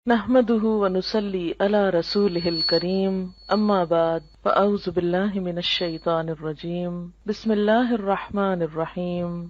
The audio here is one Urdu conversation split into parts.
نحمده ونصلي على رسوله الكريم اما بعد فاعوذ بالله من الشيطان الرجيم بسم الله الرحمن الرحيم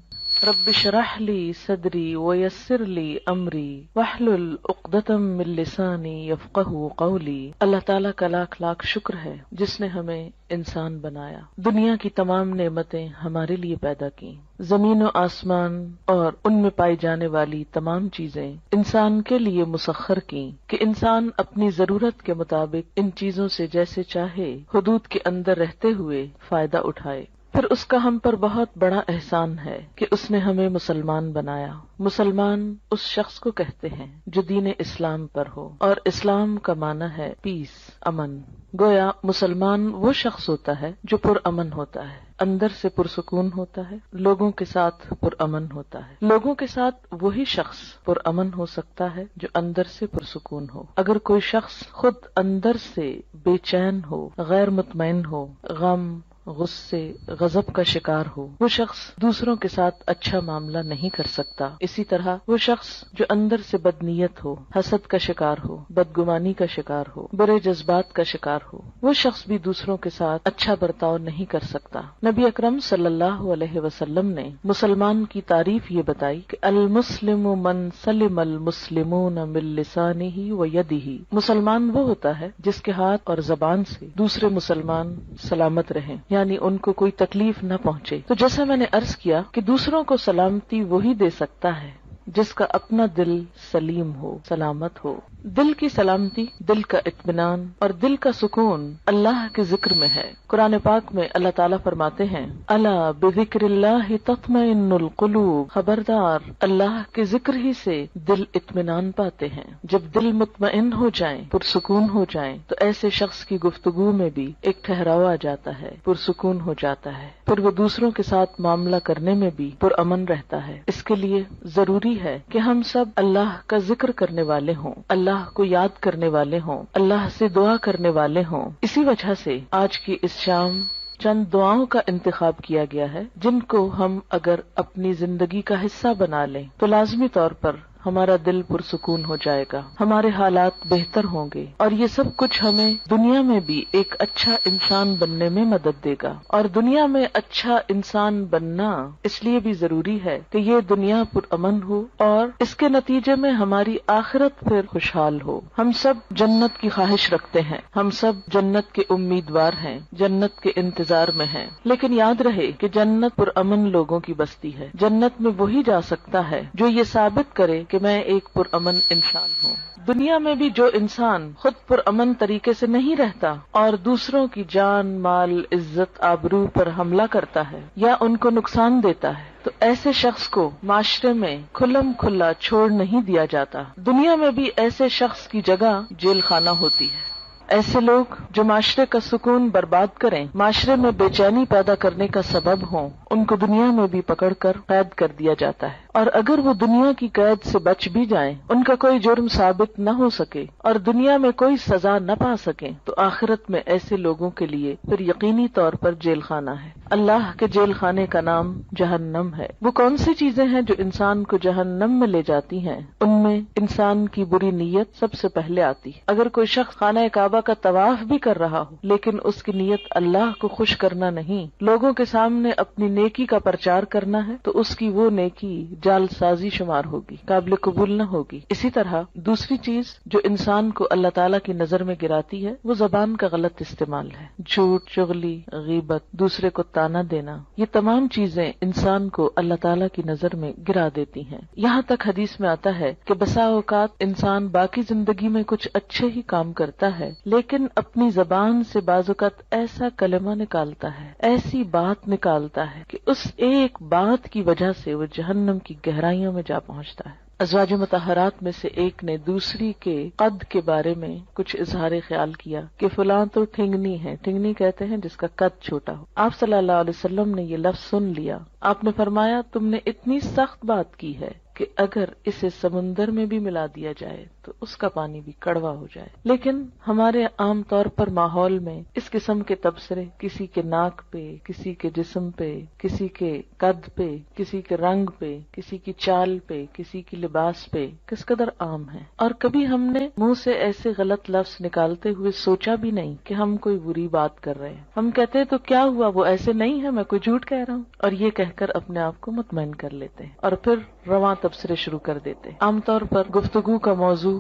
رب اشرح لي صدري ويسر لي امري واحلل عقدة من لساني يفقهوا قولي۔ اللہ تعالیٰ کا لاکھ لاکھ شکر ہے جس نے ہمیں انسان بنایا، دنیا کی تمام نعمتیں ہمارے لیے پیدا کی، زمین و آسمان اور ان میں پائی جانے والی تمام چیزیں انسان کے لیے مسخر کی کہ انسان اپنی ضرورت کے مطابق ان چیزوں سے جیسے چاہے حدود کے اندر رہتے ہوئے فائدہ اٹھائے۔ پھر اس کا ہم پر بہت بڑا احسان ہے کہ اس نے ہمیں مسلمان بنایا۔ مسلمان اس شخص کو کہتے ہیں جو دین اسلام پر ہو، اور اسلام کا معنی ہے پیس، امن۔ گویا مسلمان وہ شخص ہوتا ہے جو پرامن ہوتا ہے، اندر سے پرسکون ہوتا ہے، لوگوں کے ساتھ پرامن ہوتا ہے۔ لوگوں کے ساتھ وہی شخص پرامن ہو سکتا ہے جو اندر سے پرسکون ہو۔ اگر کوئی شخص خود اندر سے بے چین ہو، غیر مطمئن ہو، غم، غصے، غضب کا شکار ہو، وہ شخص دوسروں کے ساتھ اچھا معاملہ نہیں کر سکتا۔ اسی طرح وہ شخص جو اندر سے بدنیت ہو، حسد کا شکار ہو، بدگمانی کا شکار ہو، برے جذبات کا شکار ہو، وہ شخص بھی دوسروں کے ساتھ اچھا برتاؤ نہیں کر سکتا۔ نبی اکرم صلی اللہ علیہ وسلم نے مسلمان کی تعریف یہ بتائی کہ المسلم من سلم المسلمون من لسانہ و یدہ، مسلمان وہ ہوتا ہے جس کے ہاتھ اور زبان سے دوسرے مسلمان سلامت رہیں، یعنی ان کو کوئی تکلیف نہ پہنچے۔ تو جیسا میں نے عرض کیا کہ دوسروں کو سلامتی وہی دے سکتا ہے جس کا اپنا دل سلیم ہو، سلامت ہو۔ دل کی سلامتی، دل کا اطمینان اور دل کا سکون اللہ کے ذکر میں ہے۔ قرآن پاک میں اللہ تعالیٰ فرماتے ہیں الا بذکر اللہ تطمئن القلوب، خبردار اللہ کے ذکر ہی سے دل اطمینان پاتے ہیں۔ جب دل مطمئن ہو جائیں، پرسکون ہو جائیں، تو ایسے شخص کی گفتگو میں بھی ایک ٹھہراؤ آ جاتا ہے، پرسکون ہو جاتا ہے، پھر وہ دوسروں کے ساتھ معاملہ کرنے میں بھی پرامن رہتا ہے۔ اس کے لیے ضروری ہے کہ ہم سب اللہ کا ذکر کرنے والے ہوں، اللہ کو یاد کرنے والے ہوں، اللہ سے دعا کرنے والے ہوں۔ اسی وجہ سے آج کی اس شام چند دعاؤں کا انتخاب کیا گیا ہے جن کو ہم اگر اپنی زندگی کا حصہ بنا لیں تو لازمی طور پر ہمارا دل پرسکون ہو جائے گا، ہمارے حالات بہتر ہوں گے، اور یہ سب کچھ ہمیں دنیا میں بھی ایک اچھا انسان بننے میں مدد دے گا۔ اور دنیا میں اچھا انسان بننا اس لیے بھی ضروری ہے کہ یہ دنیا پرامن ہو اور اس کے نتیجے میں ہماری آخرت پھر خوشحال ہو۔ ہم سب جنت کی خواہش رکھتے ہیں، ہم سب جنت کے امیدوار ہیں، جنت کے انتظار میں ہیں، لیکن یاد رہے کہ جنت پرامن لوگوں کی بستی ہے۔ جنت میں وہی جا سکتا ہے جو یہ ثابت کرے کہ میں ایک پرامن انسان ہوں۔ دنیا میں بھی جو انسان خود پرامن طریقے سے نہیں رہتا اور دوسروں کی جان، مال، عزت، آبرو پر حملہ کرتا ہے یا ان کو نقصان دیتا ہے، تو ایسے شخص کو معاشرے میں کھلم کھلا چھوڑ نہیں دیا جاتا۔ دنیا میں بھی ایسے شخص کی جگہ جیل خانہ ہوتی ہے۔ ایسے لوگ جو معاشرے کا سکون برباد کریں، معاشرے میں بے چینی پیدا کرنے کا سبب ہوں، ان کو دنیا میں بھی پکڑ کر قید کر دیا جاتا ہے، اور اگر وہ دنیا کی قید سے بچ بھی جائیں، ان کا کوئی جرم ثابت نہ ہو سکے اور دنیا میں کوئی سزا نہ پا سکیں، تو آخرت میں ایسے لوگوں کے لیے پھر یقینی طور پر جیل خانہ ہے۔ اللہ کے جیل خانے کا نام جہنم ہے۔ وہ کون سی چیزیں ہیں جو انسان کو جہنم میں لے جاتی ہیں؟ ان میں انسان کی بری نیت سب سے پہلے آتی ہے۔ اگر کوئی شخص خانہ کعبہ کا طواف بھی کر رہا ہو لیکن اس کی نیت اللہ کو خوش کرنا نہیں، لوگوں کے سامنے اپنی نیکی کا پرچار کرنا ہے، تو اس کی وہ نیکی جعل سازی شمار ہوگی، قابل قبول نہ ہوگی۔ اسی طرح دوسری چیز جو انسان کو اللہ تعالیٰ کی نظر میں گراتی ہے وہ زبان کا غلط استعمال ہے۔ جھوٹ، چغلی، غیبت، دوسرے کو تانا دینا، یہ تمام چیزیں انسان کو اللہ تعالیٰ کی نظر میں گرا دیتی ہیں۔ یہاں تک حدیث میں آتا ہے کہ بسا اوقات انسان باقی زندگی میں کچھ اچھے ہی کام کرتا ہے لیکن اپنی زبان سے بعض اوقات ایسا کلمہ نکالتا ہے، ایسی بات نکالتا ہے کہ اس ایک بات کی وجہ سے وہ جہنم کی گہرائیوں میں جا پہنچتا ہے۔ ازواج مطہرات میں سے ایک نے دوسری کے قد کے بارے میں کچھ اظہار خیال کیا کہ فلاں تو ٹھنگنی ہے، ٹھنگنی کہتے ہیں جس کا قد چھوٹا ہو۔ آپ صلی اللہ علیہ وسلم نے یہ لفظ سن لیا، آپ نے فرمایا تم نے اتنی سخت بات کی ہے کہ اگر اسے سمندر میں بھی ملا دیا جائے تو اس کا پانی بھی کڑوا ہو جائے. لیکن ہمارے عام طور پر ماحول میں اس قسم کے تبصرے کسی کے ناک پہ، کسی کے جسم پہ، کسی کے قد پہ، کسی کے رنگ پہ، کسی کی چال پہ، کسی کی لباس پہ کس قدر عام ہے. اور کبھی ہم نے منہ سے ایسے غلط لفظ نکالتے ہوئے سوچا بھی نہیں کہ ہم کوئی بری بات کر رہے ہیں. ہم کہتے ہیں تو کیا ہوا، وہ ایسے نہیں ہے، میں کوئی جھوٹ کہہ رہا ہوں، اور یہ کہہ کر اپنے آپ کو مطمئن کر لیتے ہیں اور پھر رواں تبصرے شروع کر دیتے ہیں. عام طور پر گفتگو کا موضوع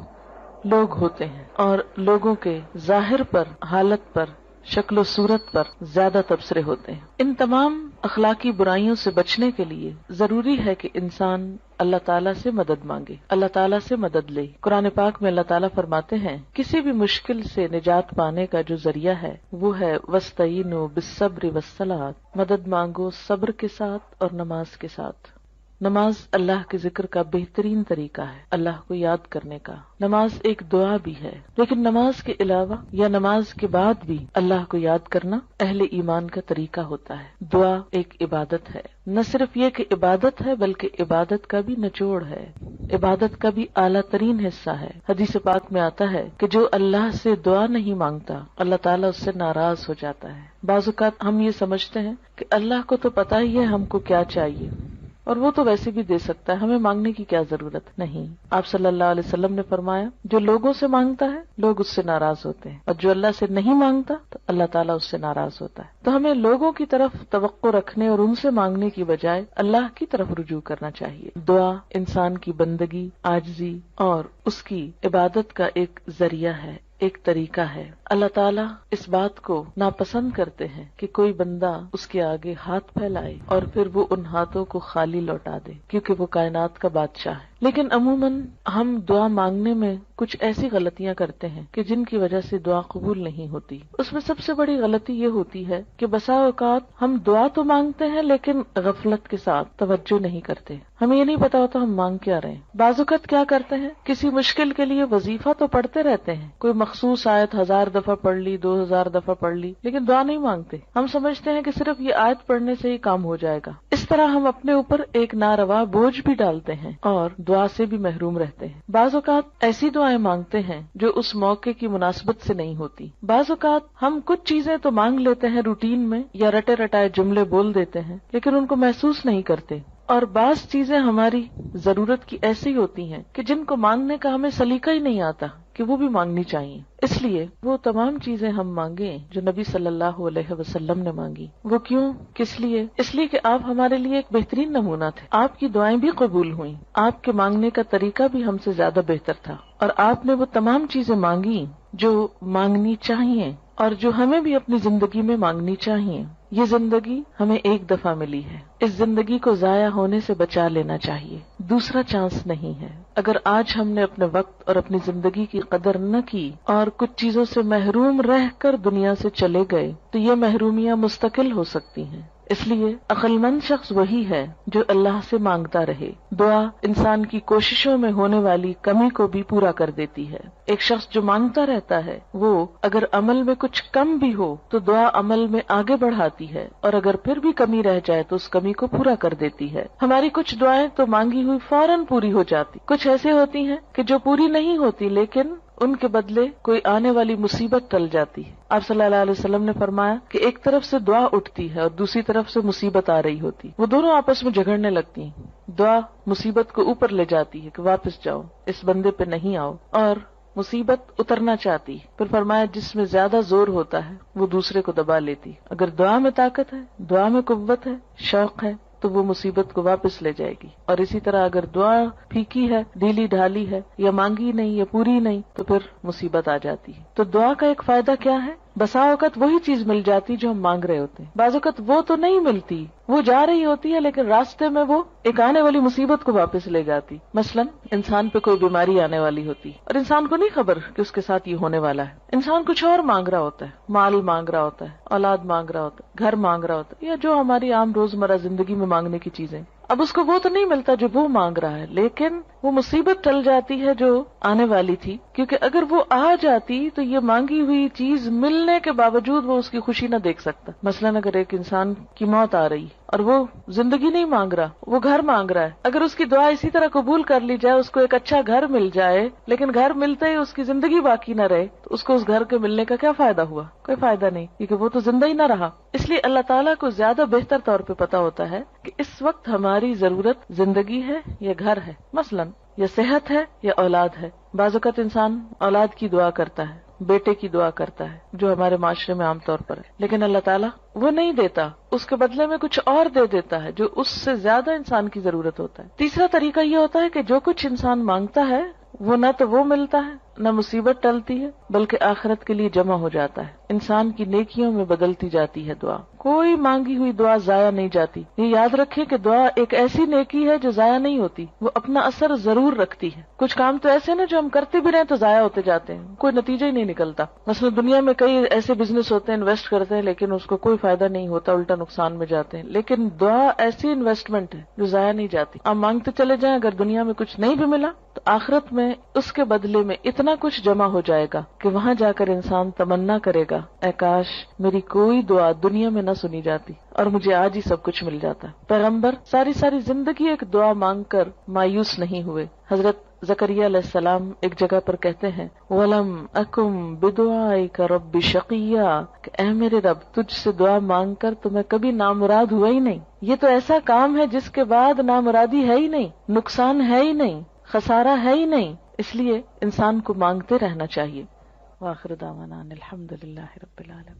لوگ ہوتے ہیں اور لوگوں کے ظاہر پر، حالت پر، شکل و صورت پر زیادہ تبصرے ہوتے ہیں. ان تمام اخلاقی برائیوں سے بچنے کے لیے ضروری ہے کہ انسان اللہ تعالیٰ سے مدد مانگے، اللہ تعالیٰ سے مدد لے. قرآن پاک میں اللہ تعالیٰ فرماتے ہیں کسی بھی مشکل سے نجات پانے کا جو ذریعہ ہے وہ ہے وَاسْتَعِینُوا بِالصَّبْرِ وَالصَّلَاةِ، مدد مانگو صبر کے ساتھ اور نماز کے ساتھ. نماز اللہ کے ذکر کا بہترین طریقہ ہے، اللہ کو یاد کرنے کا. نماز ایک دعا بھی ہے، لیکن نماز کے علاوہ یا نماز کے بعد بھی اللہ کو یاد کرنا اہل ایمان کا طریقہ ہوتا ہے. دعا ایک عبادت ہے، نہ صرف یہ کہ عبادت ہے بلکہ عبادت کا بھی نچوڑ ہے، عبادت کا بھی اعلیٰ ترین حصہ ہے. حدیث پاک میں آتا ہے کہ جو اللہ سے دعا نہیں مانگتا اللہ تعالیٰ اس سے ناراض ہو جاتا ہے. بعض اوقات ہم یہ سمجھتے ہیں کہ اللہ کو تو پتہ ہی ہے ہم کو کیا چاہیے اور وہ تو ویسے بھی دے سکتا ہے، ہمیں مانگنے کی کیا ضرورت. نہیں، آپ صلی اللہ علیہ وسلم نے فرمایا جو لوگوں سے مانگتا ہے لوگ اس سے ناراض ہوتے ہیں، اور جو اللہ سے نہیں مانگتا تو اللہ تعالیٰ اس سے ناراض ہوتا ہے. تو ہمیں لوگوں کی طرف توقع رکھنے اور ان سے مانگنے کی بجائے اللہ کی طرف رجوع کرنا چاہیے. دعا انسان کی بندگی، عاجزی اور اس کی عبادت کا ایک ذریعہ ہے، ایک طریقہ ہے. اللہ تعالیٰ اس بات کو ناپسند کرتے ہیں کہ کوئی بندہ اس کے آگے ہاتھ پھیلائے اور پھر وہ ان ہاتھوں کو خالی لوٹا دے، کیونکہ وہ کائنات کا بادشاہ ہے. لیکن عموماً ہم دعا مانگنے میں کچھ ایسی غلطیاں کرتے ہیں کہ جن کی وجہ سے دعا قبول نہیں ہوتی. اس میں سب سے بڑی غلطی یہ ہوتی ہے کہ بسا اوقات ہم دعا تو مانگتے ہیں لیکن غفلت کے ساتھ توجہ نہیں کرتے، ہمیں یہ نہیں پتا ہوتا ہم مانگ کیا رہے ہیں. بعض اوقات کیا کرتے ہیں، کسی مشکل کے لیے وظیفہ تو پڑھتے رہتے ہیں، کوئی مخصوص آیت 1000 دفعہ پڑھ لی، 2000 دفعہ پڑھ لی، لیکن دعا نہیں مانگتے. ہم سمجھتے ہیں کہ صرف یہ آیت پڑھنے سے ہی کام ہو جائے گا. اس طرح ہم اپنے اوپر ایک ناروا بوجھ بھی ڈالتے ہیں اور دعا سے بھی محروم رہتے ہیں. بعض اوقات ایسی دعائیں مانگتے ہیں جو اس موقع کی مناسبت سے نہیں ہوتی. بعض اوقات ہم کچھ چیزیں تو مانگ لیتے ہیں روٹین میں یا رٹے رٹائے جملے بول دیتے ہیں لیکن ان کو محسوس نہیں کرتے. اور بعض چیزیں ہماری ضرورت کی ایسی ہوتی ہیں کہ جن کو مانگنے کا ہمیں سلیقہ ہی نہیں آتا کہ وہ بھی مانگنی چاہیے. اس لیے وہ تمام چیزیں ہم مانگیں جو نبی صلی اللہ علیہ وسلم نے مانگی. وہ کیوں، کس لیے؟ اس لیے کہ آپ ہمارے لیے ایک بہترین نمونہ تھے. آپ کی دعائیں بھی قبول ہوئیں، آپ کے مانگنے کا طریقہ بھی ہم سے زیادہ بہتر تھا، اور آپ نے وہ تمام چیزیں مانگی جو مانگنی چاہیے اور جو ہمیں بھی اپنی زندگی میں مانگنی چاہیے. یہ زندگی ہمیں ایک دفعہ ملی ہے، اس زندگی کو ضائع ہونے سے بچا لینا چاہیے، دوسرا چانس نہیں ہے. اگر آج ہم نے اپنے وقت اور اپنی زندگی کی قدر نہ کی اور کچھ چیزوں سے محروم رہ کر دنیا سے چلے گئے تو یہ محرومیاں مستقل ہو سکتی ہیں. اس لیے عقل مند شخص وہی ہے جو اللہ سے مانگتا رہے. دعا انسان کی کوششوں میں ہونے والی کمی کو بھی پورا کر دیتی ہے. ایک شخص جو مانگتا رہتا ہے وہ اگر عمل میں کچھ کم بھی ہو تو دعا عمل میں آگے بڑھاتی ہے، اور اگر پھر بھی کمی رہ جائے تو اس کمی کو پورا کر دیتی ہے. ہماری کچھ دعائیں تو مانگی ہوئی فوراً پوری ہو جاتی، کچھ ایسے ہوتی ہیں کہ جو پوری نہیں ہوتی لیکن ان کے بدلے کوئی آنے والی مصیبت ٹل جاتی ہے. آپ صلی اللہ علیہ وسلم نے فرمایا کہ ایک طرف سے دعا اٹھتی ہے اور دوسری طرف سے مصیبت آ رہی ہوتی، وہ دونوں آپس میں جھگڑنے لگتی ہیں. دعا مصیبت کو اوپر لے جاتی ہے کہ واپس جاؤ، اس بندے پہ نہیں آؤ، اور مصیبت اترنا چاہتی. پھر فرمایا جس میں زیادہ زور ہوتا ہے وہ دوسرے کو دبا لیتی. اگر دعا میں طاقت ہے، دعا میں قوت ہے، شوق ہے تو وہ مصیبت کو واپس لے جائے گی. اور اسی طرح اگر دعا پھیکی ہے، ڈھیلی ڈھالی ہے، یا مانگی نہیں یا پوری نہیں تو پھر مصیبت آ جاتی ہے. تو دعا کا ایک فائدہ کیا ہے؟ بسا اوقات وہی چیز مل جاتی جو ہم مانگ رہے ہوتے ہیں. بعض اوقات وہ تو نہیں ملتی، وہ جا رہی ہوتی ہے لیکن راستے میں وہ ایک آنے والی مصیبت کو واپس لے جاتی. مثلا انسان پہ کوئی بیماری آنے والی ہوتی اور انسان کو نہیں خبر کہ اس کے ساتھ یہ ہونے والا ہے. انسان کچھ اور مانگ رہا ہوتا ہے، مال مانگ رہا ہوتا ہے، اولاد مانگ رہا ہوتا ہے، گھر مانگ رہا ہوتا ہے، یا جو ہماری عام روزمرہ زندگی میں مانگنے کی چیزیں. اب اس کو وہ تو نہیں ملتا جو وہ مانگ رہا ہے، لیکن وہ مصیبت ٹل جاتی ہے جو آنے والی تھی، کیونکہ اگر وہ آ جاتی تو یہ مانگی ہوئی چیز ملنے کے باوجود وہ اس کی خوشی نہ دیکھ سکتا. مثلاً اگر ایک انسان کی موت آ رہی اور وہ زندگی نہیں مانگ رہا، وہ گھر مانگ رہا ہے. اگر اس کی دعا اسی طرح قبول کر لی جائے، اس کو ایک اچھا گھر مل جائے، لیکن گھر ملتے ہی اس کی زندگی باقی نہ رہے، تو اس کو اس گھر کے ملنے کا کیا فائدہ ہوا؟ کوئی فائدہ نہیں، کیونکہ وہ تو زندہ ہی نہ رہا. اس لیے اللہ تعالیٰ کو زیادہ بہتر طور پہ پتا ہوتا ہے کہ اس وقت ہماری ضرورت زندگی ہے یا گھر ہے، مثلاً یا صحت ہے یا اولاد ہے. بعض اوقات انسان اولاد کی دعا کرتا ہے، بیٹے کی دعا کرتا ہے، جو ہمارے معاشرے میں عام طور پر ہے، لیکن اللہ تعالیٰ وہ نہیں دیتا، اس کے بدلے میں کچھ اور دے دیتا ہے جو اس سے زیادہ انسان کی ضرورت ہوتا ہے. تیسرا طریقہ یہ ہوتا ہے کہ جو کچھ انسان مانگتا ہے وہ نہ تو وہ ملتا ہے، نہ مصیبت ٹلتی ہے، بلکہ آخرت کے لیے جمع ہو جاتا ہے، انسان کی نیکیوں میں بدلتی جاتی ہے دعا. کوئی مانگی ہوئی دعا ضائع نہیں جاتی. یہ یاد رکھیں کہ دعا ایک ایسی نیکی ہے جو ضائع نہیں ہوتی، وہ اپنا اثر ضرور رکھتی ہے. کچھ کام تو ایسے نا جو ہم کرتے بھی رہیں تو ضائع ہوتے جاتے ہیں، کوئی نتیجہ ہی نہیں نکلتا. مثلا دنیا میں کئی ایسے بزنس ہوتے ہیں، انویسٹ کرتے ہیں لیکن اس کو کوئی فائدہ نہیں ہوتا، الٹا نقصان میں جاتے ہیں. لیکن دعا ایسی انویسٹمنٹ ہے جو ضائع نہیں جاتی. آپ مانگتے چلے جائیں، اگر دنیا میں کچھ نہیں بھی ملا تو آخرت میں اس کے بدلے میں اتنا کچھ جمع ہو جائے گا کہ وہاں جا کر انسان تمنا کرے گا، اے کاش میری کوئی دعا دنیا میں نہ سنی جاتی اور مجھے آج ہی سب کچھ مل جاتا. پیغمبر ساری زندگی ایک دعا مانگ کر مایوس نہیں ہوئے. حضرت زکریا علیہ السلام ایک جگہ پر کہتے ہیں وَلَمْ أَكُمْ بِدُعَائِكَ رَبِّ شَقِيًّا، کہ اے میرے رب تجھ سے دعا مانگ کر تو میں کبھی نامراد ہوا ہی نہیں. یہ تو ایسا کام ہے جس کے بعد نامرادی ہے ہی نہیں، نقصان ہے ہی نہیں، خسارہ ہے ہی نہیں. اس لیے انسان کو مانگتے رہنا چاہیے. وآخر دعوانا الحمد للہ رب العالمین.